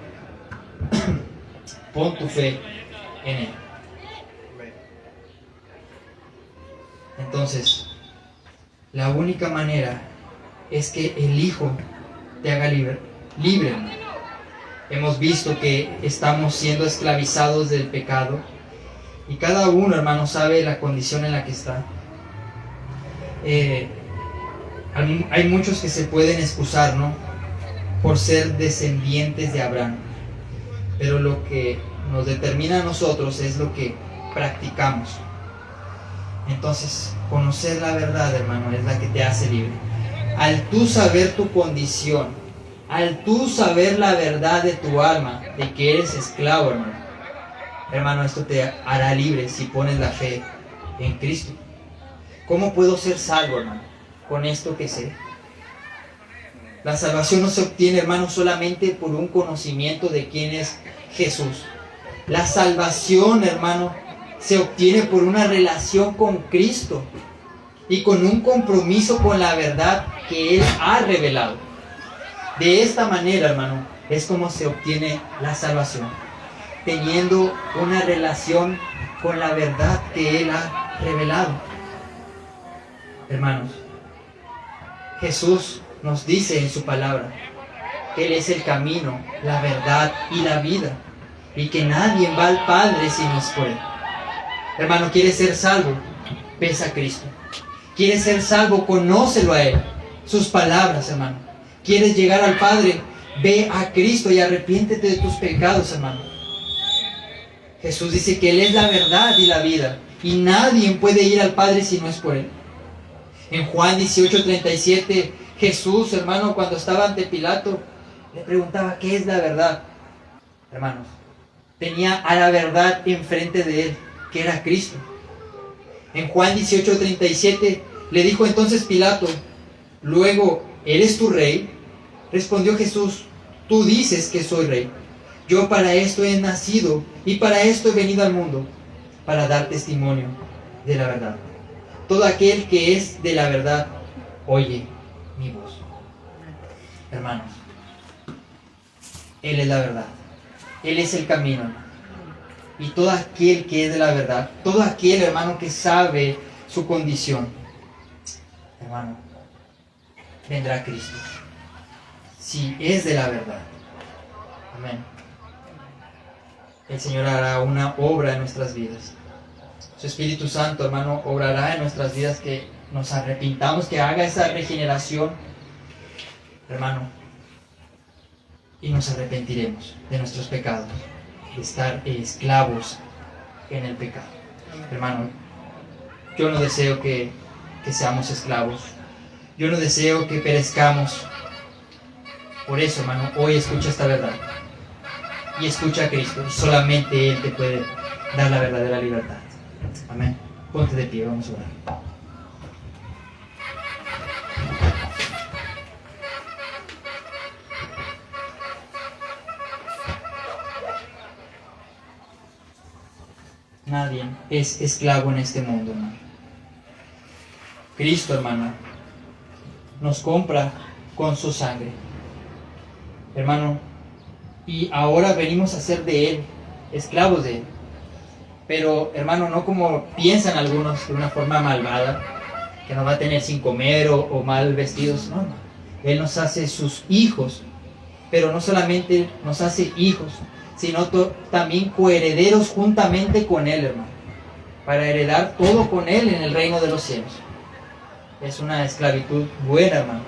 Pon tu fe en Él. Entonces, la única manera es que el Hijo te haga libre. Hemos visto que estamos siendo esclavizados del pecado y cada uno, hermano, sabe la condición en la que está. Hay muchos que se pueden excusar, ¿no?, por ser descendientes de Abraham, pero lo que nos determina a nosotros es lo que practicamos. Entonces, conocer la verdad, hermano, es la que te hace libre. Al tú saber tu condición, al tú saber la verdad de tu alma, de que eres esclavo, hermano, esto te hará libre si pones la fe en Cristo. ¿Cómo puedo ser salvo, hermano? Con esto que sé. La salvación no se obtiene, hermano, solamente por un conocimiento de quién es Jesús. La salvación, hermano, se obtiene por una relación con Cristo y con un compromiso con la verdad que Él ha revelado. De esta manera, hermano, es como se obtiene la salvación, teniendo una relación con la verdad que Él ha revelado. Hermanos, Jesús nos dice en su palabra que Él es el camino, la verdad y la vida, y que nadie va al Padre si no es por Él. Hermano, ¿quieres ser salvo? Ves a Cristo. ¿Quieres ser salvo? Conócelo a Él. sus palabras, hermano. ¿Quieres llegar al Padre? Ve a Cristo y arrepiéntete de tus pecados, hermano. Jesús dice que Él es la verdad y la vida, y nadie puede ir al Padre si no es por Él. En Juan 18:37, Jesús, hermano, cuando estaba ante Pilato, le preguntaba, ¿qué es la verdad? Hermanos, tenía a la verdad enfrente de Él, que era Cristo. En Juan 18:37, le dijo entonces Pilato, luego, ¿eres tu rey? Respondió Jesús, tú dices que soy rey. Yo para esto he nacido y para esto he venido al mundo, para dar testimonio de la verdad. Todo aquel que es de la verdad, oye mi voz. Hermanos, Él es la verdad. Él es el camino, hermano. Y todo aquel que es de la verdad, todo aquel, hermano, que sabe su condición, hermano, vendrá a Cristo. Si es de la verdad. Amén. El Señor hará una obra en nuestras vidas. Su Espíritu Santo, hermano, obrará en nuestras vidas, que nos arrepintamos, que haga esa regeneración, hermano, y nos arrepentiremos de nuestros pecados, de estar esclavos en el pecado. Hermano, yo no deseo que seamos esclavos. Yo no deseo que perezcamos. Por eso, hermano, hoy escucha esta verdad. Y escucha a Cristo. Y solamente Él te puede dar la verdadera libertad. Amén. Ponte de pie, vamos a orar. Nadie es esclavo en este mundo, hermano. Cristo, hermano, nos compra con su sangre. Hermano, y ahora venimos a ser de Él, esclavos de Él. Pero, hermano, no como piensan algunos, de una forma malvada, que nos va a tener sin comer o mal vestidos. No, no. Él nos hace sus hijos, pero no solamente nos hace hijos, sino también coherederos juntamente con Él, hermano, para heredar todo con Él en el reino de los cielos. Es una esclavitud buena, hermano.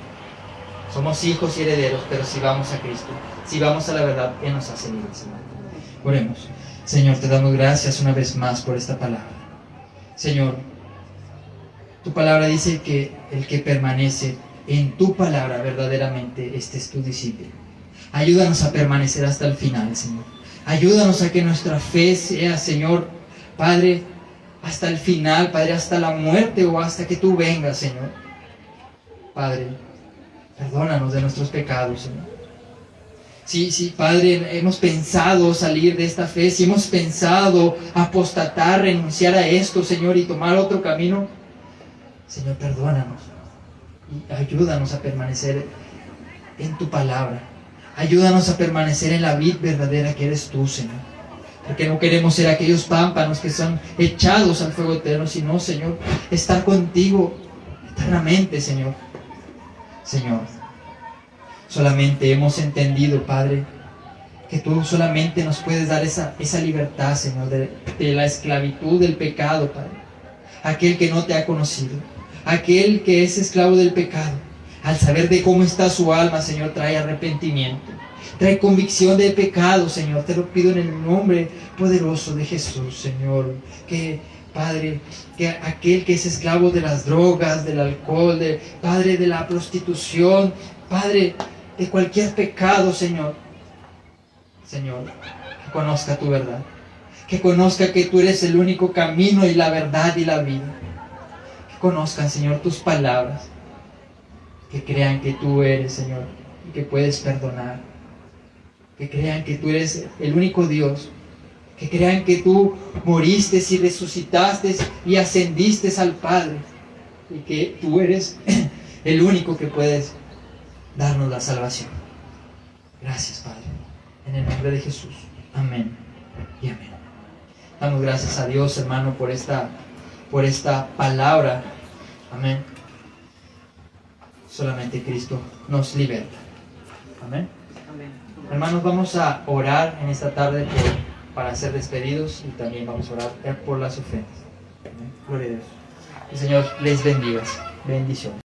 Somos hijos y herederos, pero si vamos a Cristo, si vamos a la verdad, Él nos hace libres, hermano. Oremos. Señor, te damos gracias una vez más por esta palabra. Señor, tu palabra dice que el que permanece en tu palabra verdaderamente, este es tu discípulo. Ayúdanos a permanecer hasta el final, Señor. Ayúdanos a que nuestra fe sea, Señor, Padre, hasta el final, Padre, hasta la muerte o hasta que tú vengas, Señor. Padre, perdónanos de nuestros pecados, Señor. Sí, Padre, hemos pensado salir de esta fe, si hemos pensado apostatar, renunciar a esto, Señor, y tomar otro camino, Señor, perdónanos y ayúdanos a permanecer en tu palabra. Ayúdanos a permanecer en la vid verdadera que eres tú, Señor. Porque no queremos ser aquellos pámpanos que son echados al fuego eterno, sino, Señor, estar contigo eternamente, Señor. Señor, solamente hemos entendido, Padre, que tú solamente nos puedes dar esa libertad, Señor, de la esclavitud del pecado, Padre. Aquel que no te ha conocido, aquel que es esclavo del pecado, al saber de cómo está su alma, Señor, trae arrepentimiento, trae convicción de pecado, Señor. Te lo pido en el nombre poderoso de Jesús, Señor. Que, Padre, que aquel que es esclavo de las drogas, del alcohol, Padre, de la prostitución, Padre, de cualquier pecado, Señor, Señor, que conozca tu verdad, que conozca que tú eres el único camino y la verdad y la vida, que conozcan, Señor, tus palabras, que crean que tú eres, Señor, y que puedes perdonar, que crean que tú eres el único Dios, que crean que tú moriste y resucitaste y ascendiste al Padre, y que tú eres el único que puedes darnos la salvación. Gracias, Padre, en el nombre de Jesús. Amén y amén. Damos gracias a Dios, hermano, por esta palabra. Amén. Solamente Cristo nos liberta. Amén. Amén. Hermanos, vamos a orar en esta tarde para ser despedidos, y también vamos a orar por las ofrendas. Amén. Gloria a Dios. El Señor les bendiga. Bendiciones.